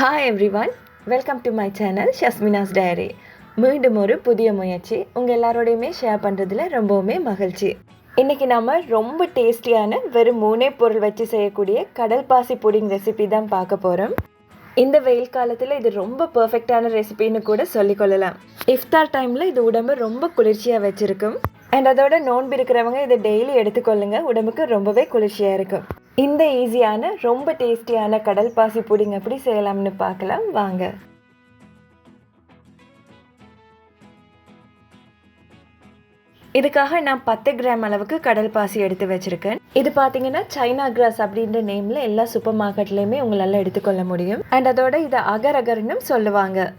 Hi everyone, welcome to my channel ஷஸ்மினாஸ் diary. மீண்டும் ஒரு புதிய முயற்சி உங்கள் எல்லாரோடையுமே ஷேர் பண்ணுறதுல ரொம்பவுமே மகிழ்ச்சி. இன்றைக்கி நம்ம ரொம்ப டேஸ்டியான வெறும் 3 பொருள் வச்சு செய்யக்கூடிய கடல் பாசி புடிங் ரெசிபி தான் பார்க்க போகிறோம். இந்த வெயில் காலத்தில் இது ரொம்ப பர்ஃபெக்டான ரெசிபின்னு கூட சொல்லிக்கொள்ளலாம். இஃப்தார் டைமில் இது உடம்பு ரொம்ப குளிர்ச்சியாக வச்சுருக்கும். அண்ட் அதோட நோன்பு இருக்கிறவங்க இதை டெய்லி எடுத்துக்கொள்ளுங்க, உடம்புக்கு ரொம்பவே குளிர்ச்சியாக இருக்கும். இந்த ஈஸியான ரொம்ப டேஸ்டியான கடல் பாசி புடிங் எப்படி செய்யலாம்னு பார்க்கலாம் வாங்க. இதுக்காக நான் 10 கிராம் அளவுக்கு கடல் பாசி எடுத்து வச்சிருக்கேன். இது பார்த்தீங்கன்னா சைனா கிராஸ் அப்படின்ற நேமில் எல்லா சூப்பர் மார்க்கெட்லேயுமே உங்களால் எடுத்துக்கொள்ள முடியும். அண்ட் அதோட இதை அகர் அகர்னு சொல்லுவாங்க.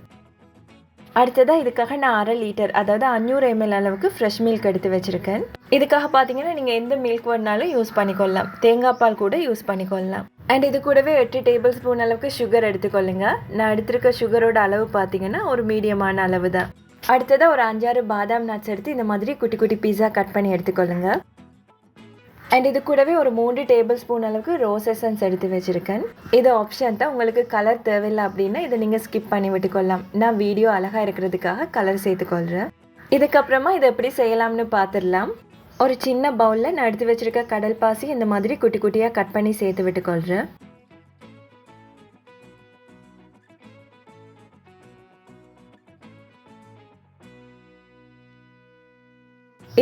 அடுத்ததாக இதுக்காக நான் 1/2 லிட்டர் அதாவது 500 ml அளவுக்கு ஃப்ரெஷ் மில்க் எடுத்து வச்சுருக்கேன். இதுக்காக பார்த்தீங்கன்னா நீங்கள் எந்த மில்க் வேணாலும் யூஸ் பண்ணிக்கொள்ளலாம், தேங்காய் பால் கூட யூஸ் பண்ணிக்கொள்ளலாம். அண்ட் இது கூடவே 8 டேபிள் ஸ்பூன் அளவுக்கு சுகர் எடுத்துக்கொள்ளுங்க. நான் எடுத்துருக்க சுகரோட அளவு பார்த்தீங்கன்னா ஒரு மீடியமான அளவு தான். அடுத்ததாக ஒரு 5-6 பாதாம் நட்ஸ் எடுத்து இந்த மாதிரி குட்டி குட்டி பீஸா கட் பண்ணி எடுத்துக்கொள்ளுங்க. அண்ட் இது கூடவே ஒரு 3 டேபிள் ஸ்பூன் அளவுக்கு ரோஸ் எசன்ஸ் எடுத்து வச்சுருக்கேன். இது ஆப்ஷன் தான், உங்களுக்கு கலர் தேவையில்லை அப்படின்னா இதை நீங்கள் ஸ்கிப் பண்ணி விட்டுக்கொள்ளலாம். நான் வீடியோ அழகாக இருக்கிறதுக்காக கலர் சேர்த்துக்கொள்கிறேன். இதுக்கப்புறமா இதை எப்படி செய்யலாம்னு பார்த்துடலாம். ஒரு சின்ன பவுலில் நான் எடுத்து வச்சுருக்க கடல் பாசி இந்த மாதிரி குட்டி குட்டியாக கட் பண்ணி சேர்த்து விட்டுக்கொள்கிறேன்.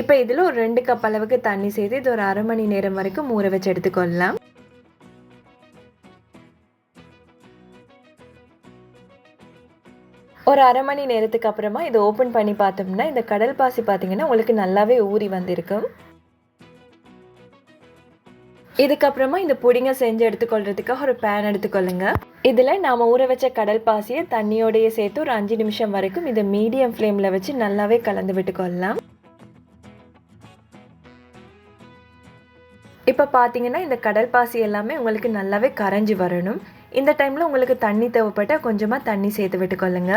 இப்போ இதில் ஒரு 2 கப் அளவுக்கு தண்ணி சேர்த்து இது ஒரு 1/2 மணி நேரம் வரைக்கும் ஊற வச்சு எடுத்துக்கொள்ளலாம். ஒரு 1/2 மணி நேரத்துக்கு அப்புறமா இதை ஓப்பன் பண்ணி பார்த்தோம்னா இந்த கடல் பாசி பார்த்தீங்கன்னா உங்களுக்கு நல்லாவே ஊறி வந்திருக்கும். இதுக்கப்புறமா இந்த புடிங்கை செஞ்சு எடுத்துக்கொள்றதுக்காக ஒரு பேன் எடுத்துக்கொள்ளுங்க. இதில் நாம் ஊற வச்ச கடல் பாசியை தண்ணியோடையே சேர்த்து ஒரு 5 நிமிஷம் வரைக்கும் இதை மீடியம் ஃப்ளேமில் வச்சு நல்லாவே கலந்து விட்டுக்கொள்ளலாம். இப்போ பார்த்தீங்கன்னா இந்த கடல் பாசி எல்லாமே உங்களுக்கு நல்லாவே கரைஞ்சி வரணும். இந்த டைமில் உங்களுக்கு தண்ணி தேவைப்பட்டால் கொஞ்சமாக தண்ணி சேர்த்து விட்டுக்கொள்ளுங்க.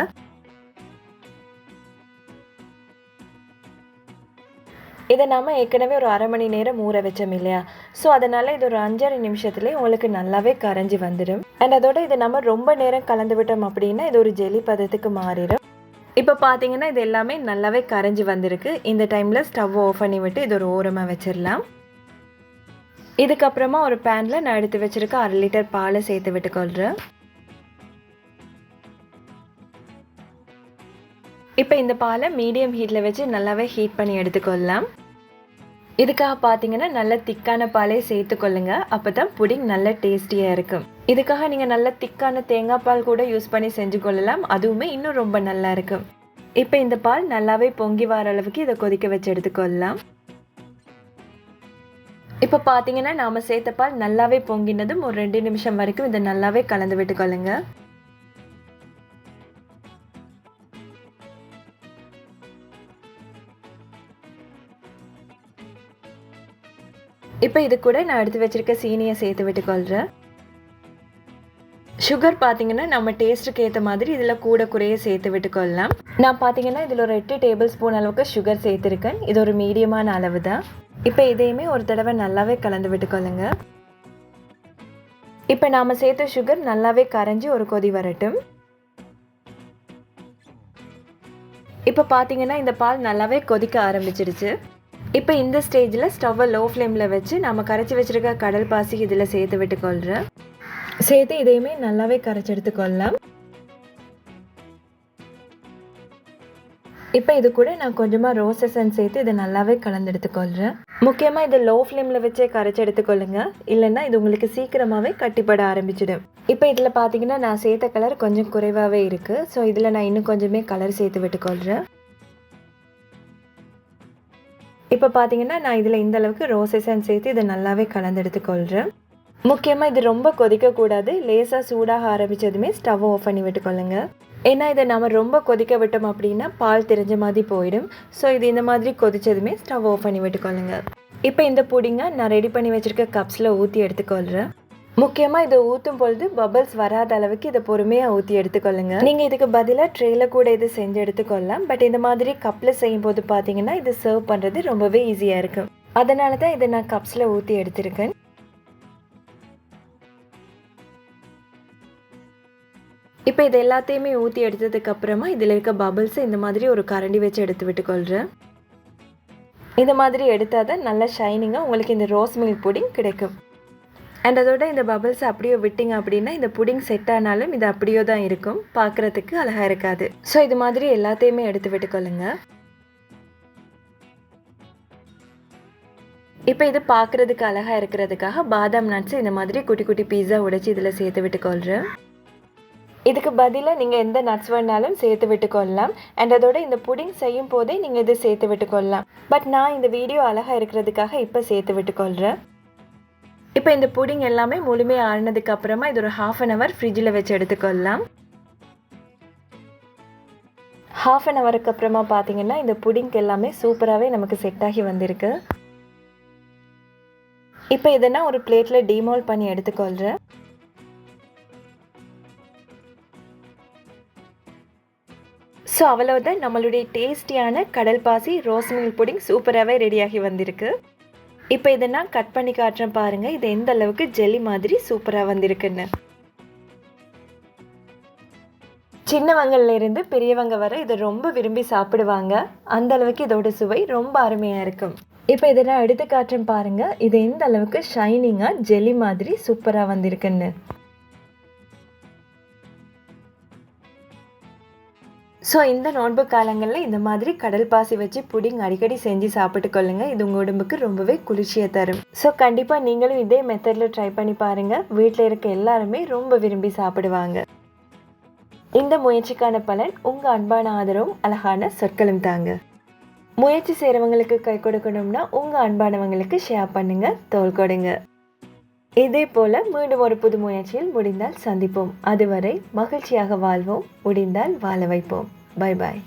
இதை நாம் ஏற்கனவே ஒரு 1/2 மணி நேரம் ஊற வச்சோம் இல்லையா, ஸோ அதனால் இது ஒரு 5-6 நிமிஷத்துலேயே உங்களுக்கு நல்லாவே கரைஞ்சி வந்துடும். அண்ட் அதோட இதை நம்ம ரொம்ப நேரம் கலந்து விட்டோம் அப்படின்னா இது ஒரு ஜெலி பதத்துக்கு மாறிடும். இப்போ பார்த்தீங்கன்னா இது எல்லாமே நல்லாவே கரைஞ்சி வந்திருக்கு. இந்த டைமில் ஸ்டவ் ஆஃப் பண்ணி விட்டு இது ஒரு ஓரமாக வச்சிடலாம். இதுக்கப்புறமா ஒரு பேனில் நான் எடுத்து வச்சுருக்க 1/2 லிட்டர் பாலை சேர்த்து விட்டுக்கொள்கிறேன். இப்போ இந்த பாலை மீடியம் ஹீட்டில் வச்சு நல்லாவே ஹீட் பண்ணி எடுத்துக்கொள்ளலாம். இதுக்காக பார்த்தீங்கன்னா நல்ல திக்கான பாலே சேர்த்துக்கொள்ளுங்க, அப்போ தான் புடிங் நல்ல டேஸ்டியாக இருக்கும். இதுக்காக நீங்கள் நல்ல திக்கான தேங்காய் பால் கூட யூஸ் பண்ணி செஞ்சு கொள்ளலாம், அதுவுமே இன்னும் ரொம்ப நல்லா இருக்கும். இப்போ இந்த பால் நல்லாவே பொங்கி வர அளவுக்கு இதை கொதிக்க வச்சு எடுத்துக்கொள்ளலாம். இப்போ பார்த்தீங்கன்னா நாம் சேர்த்த பால் நல்லாவே பொங்கினதும் ஒரு 2 நிமிஷம் வரைக்கும் இதை நல்லாவே கலந்து விட்டுக்கொள்ளுங்க. இப்போ இது கூட நான் எடுத்து வச்சிருக்க சீனியை சேர்த்து விட்டுக்கொள்கிறேன். சுகர் பார்த்தீங்கன்னா நம்ம டேஸ்ட்டுக்கு ஏற்ற மாதிரி இதில் கூட குறைய சேர்த்து விட்டுக்கொள்ளலாம். நான் பார்த்தீங்கன்னா இதில் ஒரு 8 டேபிள் ஸ்பூன் அளவுக்கு சுகர் சேர்த்துருக்கேன். இது ஒரு மீடியமான அளவு தான். இப்போ இதையுமே ஒரு தடவை நல்லாவே கலந்து விட்டுக்கொள்ளுங்க. இப்போ நாம் சேர்த்த சுகர் நல்லாவே கரைஞ்சி ஒரு கொதி வரட்டும். இப்போ பார்த்தீங்கன்னா இந்த பால் நல்லாவே கொதிக்க ஆரம்பிச்சிடுச்சு. இப்போ இந்த ஸ்டேஜில் ஸ்டவ்வை லோ ஃப்ளேமில் வச்சு நம்ம கரைச்சி வச்சுருக்க கடல் பாசி இதில் சேர்த்து விட்டுக்கொள்கிறேன். சேர்த்து இதையுமே நல்லாவே கரைச்சி எடுத்துக்கொள்ளலாம். இப்போ இது கூட நான் கொஞ்சமாக ரோஸ் எசன்ஸ் சேர்த்து இதை நல்லாவே கலந்து எடுத்துக்கொள்கிறேன். முக்கியமாக இதை லோ ஃப்ளேமில் வச்சே கரைச்சி எடுத்துக்கொள்ளுங்க, இல்லைன்னா இது உங்களுக்கு சீக்கிரமாகவே கட்டிப்பட ஆரம்பிச்சிடும். இப்போ இதில் பார்த்தீங்கன்னா நான் சேர்த்த கலர் கொஞ்சம் குறைவாகவே இருக்குது, ஸோ இதில் நான் இன்னும் கொஞ்சமே கலர் சேர்த்து விட்டுக்கொள்கிறேன். இப்போ பார்த்தீங்கன்னா நான் இதில் இந்த அளவுக்கு ரோஸ் எசன்ஸ் சேர்த்து இதை நல்லாவே கலந்து எடுத்துக்கொள்கிறேன். முக்கியமாக இது ரொம்ப கொதிக்கக்கூடாது, லேசாக சூடாக ஆரம்பித்ததுமே ஸ்டவ் ஆஃப் பண்ணி விட்டுக்கொள்ளுங்க. ஏன்னா இதை நம்ம ரொம்ப கொதிக்க விட்டோம் அப்படின்னா பால் தெரிஞ்ச மாதிரி போயிடும். ஸோ இது இந்த மாதிரி கொதித்ததுமே ஸ்டவ் ஆஃப் பண்ணி விட்டுக்கொள்ளுங்க. இப்போ இந்த புடிங்கை நான் ரெடி பண்ணி வச்சுருக்க கப்ஸில் ஊற்றி எடுத்துக்கொள்கிறேன். முக்கியமாக இதை ஊற்றும் பொழுது பபிள்ஸ் வராத அளவுக்கு இதை பொறுமையாக ஊற்றி எடுத்துக்கொள்ளுங்க. நீங்கள் இதுக்கு பதிலாக ட்ரேயில் கூட இது செஞ்சு எடுத்துக்கொள்ளலாம். பட் இந்த மாதிரி கப்பில் செய்யும்போது பார்த்தீங்கன்னா இது சர்வ் பண்ணுறது ரொம்பவே ஈஸியாக இருக்கும். அதனால தான் இதை நான் கப்ஸில் ஊற்றி எடுத்திருக்கேன். இப்போ இது எல்லாத்தையுமே ஊற்றி எடுத்ததுக்கப்புறமா இதில் இருக்க பபிள்ஸை இந்த மாதிரி ஒரு கரண்டி வச்சு எடுத்து விட்டுக்கொள்கிறேன். இந்த மாதிரி எடுத்தால் தான் நல்லா ஷைனிங்காக உங்களுக்கு இந்த ரோஸ் மில்க் புடிங் கிடைக்கும். அண்ட் அதோட இந்த பபிள்ஸ் அப்படியே விட்டிங்க அப்படின்னா இந்த புடிங் செட் ஆனாலும் இது அப்படியே தான் இருக்கும், பார்க்குறதுக்கு அழகாக இருக்காது. ஸோ இது மாதிரி எல்லாத்தையுமே எடுத்து விட்டுக்கொள்ளுங்க. இப்போ இது பார்க்குறதுக்கு அழகாக இருக்கிறதுக்காக பாதாம் நட்ஸ் இந்த மாதிரி குட்டி குட்டி பீஸா உடைச்சி இதில் சேர்த்து விட்டுக்கொள்கிறேன். இதுக்கு பதிலாக நீங்கள் எந்த நட்ஸ் வேணாலும் சேர்த்து விட்டுக்கொள்ளலாம். அண்ட் அதோட இந்த புடிங் செய்யும் போதே நீங்கள் இது சேர்த்து விட்டுக்கொள்ளலாம். பட் நான் இந்த வீடியோ அழகாக இருக்கிறதுக்காக இப்போ சேர்த்து விட்டுக்கொள்கிறேன். இப்போ இந்த புடிங் எல்லாமே முழுமையாக ஆறினதுக்கு அப்புறமா இது ஒரு 1/2 hour ஃப்ரிட்ஜில் வச்சு எடுத்துக்கொள்ளலாம். 1/2 hourக்கு அப்புறமா பார்த்தீங்கன்னா இந்த புடிங்க்கு எல்லாமே சூப்பராகவே நமக்கு செட் ஆகி வந்திருக்கு. இப்போ இதை நான் ஒரு பிளேட்டில் டீமோல்ட் பண்ணி எடுத்துக்கொள்கிறேன். ஸோ அவ்வளவுதான், நம்மளுடைய டேஸ்டியான கடல் பாசி ரோஸ் மில்க் புடிங் சூப்பராகவே ரெடியாகி வந்திருக்கு. இப்போ இதை நான் கட் பண்ணி காட்டுறேன் பாருங்கள், இது எந்த அளவுக்கு ஜெல்லி மாதிரி சூப்பராக வந்திருக்குன்னு. சின்னவங்கள்ல இருந்து பெரியவங்க வரை இதை ரொம்ப விரும்பி சாப்பிடுவாங்க. அந்த அளவுக்கு இதோட சுவை ரொம்ப அருமையாக இருக்கும். இப்போ இதை நான் எடுத்து காட்டுறேன் பாருங்கள், இது எந்த அளவுக்கு ஷைனிங்காக ஜெல்லி மாதிரி சூப்பராக வந்திருக்குன்னு. ஸோ இந்த நோன்பு காலங்களில் இந்த மாதிரி கடல் பாசி வச்சு புடிங் அடிக்கடி செஞ்சு சாப்பிட்டு கொள்ளுங்கள். இது உங்கள் உடம்புக்கு ரொம்பவே குளிர்ச்சியை தரும். ஸோ கண்டிப்பாக நீங்களும் இதே மெத்தடில் ட்ரை பண்ணி பாருங்கள். வீட்டில் இருக்க எல்லாருமே ரொம்ப விரும்பி சாப்பிடுவாங்க. இந்த முயற்சிக்கான பலன் உங்கள் அன்பான ஆதரவும் அழகான சொற்களும் தாங்க. முயற்சி செய்கிறவங்களுக்கு கை கொடுக்கணும்னா உங்கள் அன்பானவங்களுக்கு ஷேர் பண்ணுங்கள், தோள் கொடுங்க. இதே போல் மீண்டும் ஒரு புது முயற்சியில் முடிந்தால் சந்திப்போம். அதுவரை மகிழ்ச்சியாக வாழ்வோம், முடிந்தால் வாழ வைப்போம். Bye bye.